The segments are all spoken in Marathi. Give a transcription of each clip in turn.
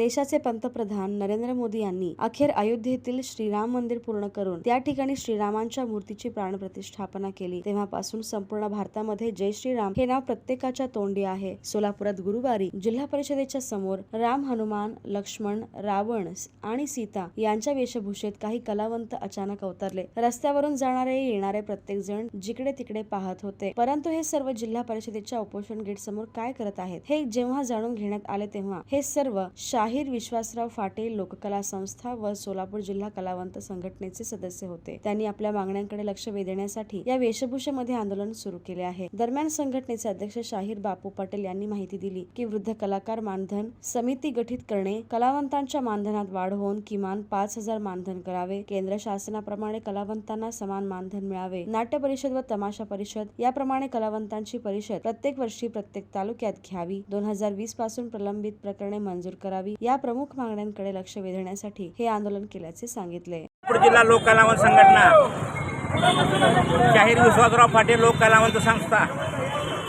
देशाचे पंतप्रधान नरेंद्र मोदी यांनी अखेर अयोध्येतील श्रीराम मंदिर पूर्ण करून त्या ठिकाणी श्रीरामांच्या मूर्तीची प्राणप्रतिष्ठापना केली तेव्हापासून संपूर्ण भारतामध्ये जय श्रीराम हे नाव प्रत्येकाच्या तोंडी आहे। सोलापुरात गुरुवारी जिल्हा परिषदेच्या समोर राम, हनुमान, लक्ष्मण, रावण आणि सीता यांच्या वेशभूषेत काही कलावंत अचानक अवतरले। रस्त्यावरून जाणारे येणारे प्रत्येक जण जिकडे तिकडे पाहत होते, परंतु हे सर्व जिल्हा परिषदेच्या उपोषण गेट समोर काय करत आहेत हे जेव्हा जाणून घेण्यात आले तेव्हा हे सर्व शाहीर विश्वासराव फाटे लोककला संस्था व सोलापूर जिल्हा कलावंत संघटनेचे सदस्य होते। त्यांनी आपल्या मागण्यांकडे लक्ष वेधण्यासाठी या वेशभूषेमध्ये आंदोलन सुरू केले आहे। दरम्यान संघटनेचे अध्यक्ष शाहीर बापू पटेल यांनी माहिती दिली की वृद्ध कलाकार मानधन समिती गठीत करणे, कलावंतांच्या मानधनात वाढ होऊन किमान 5,000 मानधन करावे, केंद्र शासनाप्रमाणे कलावंतांना समान मानधन मिळावे, नाट्य परिषद व तमाशा परिषद याप्रमाणे कलावंतांची परिषद प्रत्येक वर्षी प्रत्येक तालुक्यात घ्यावी, 2020 पासून प्रलंबित प्रकरणे मंजूर करावी या प्रमुख मागण्यांकडे लक्ष वेधण्यासाठी हे आंदोलन केल्याचे सांगितले। जिल्हा लोक कलावंत संघटना, शाहीर विश्वासराव फाटे लोक कलावंत संस्था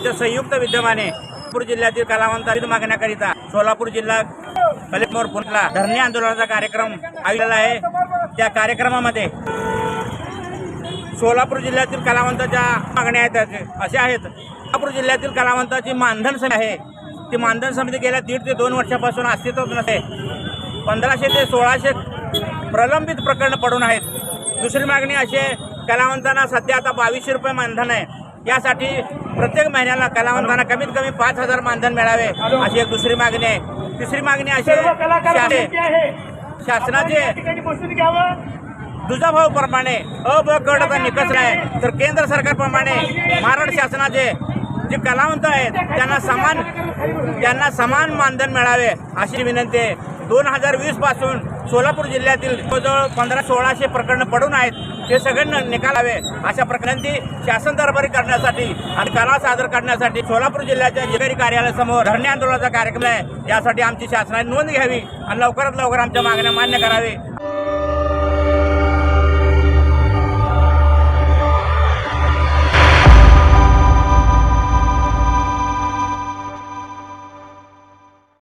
च्या संयुक्त विद्यमाने सोलापूर जिल्ह्यातील कलावंतांच्या मागण्याकरिता सोलापूर जिल्हा कलेक्टर पुण्याला धरणे आंदोलनाचा कार्यक्रम आयोजला आहे। त्या कार्यक्रमामध्ये सोलापूर जिल्ह्यातील कलावंतांच्या मागण्या आहेत अशा आहेत। सोलापूर जिल्ह्यातील कलावंतांची मानधन समिती आहे, ती मानधन समिती गेल्या 1.5 ते 2 वर्षापासून अस्तित्वात नसते। 1500 ते 1600 प्रलंबित प्रकरण पडून आहेत। दुसरी मागणी अशी आहे, कलावंतांना सध्या आता 2200 रुपये मानधन आहे, यासाठी प्रत्येक महिन्याला कलावंतांना कमीत कमी 5,000 मानधन मिळावे अशी एक दुसरी मागणी आहे। तिसरी मागणी अशी आहे, शासनाचे दुजाभावाप्रमाणे अबकडचा निकष नाही तर केंद्र सरकारप्रमाणे महाराष्ट्र शासनाचे जे कलावंत आहेत त्यांना समान मानधन मिळावे अशी विनंती आहे। 2020 पासून सोलापूर जिल्ह्यातील जवळजवळ 1500-1600 प्रकरण पडून आहेत, ते सगळे निकालावे अशा प्रकरणांची शासन दरबारी करण्यासाठी आणि कला सादर करण्यासाठी सोलापूर जिल्ह्याच्या जिल्हाधिकारी कार्यालयासमोर धरणे आंदोलनाचा कार्यक्रम आहे। यासाठी आमची शासनाने नोंद घ्यावी आणि लवकरात लवकर आमच्या मागण्या मान्य करावी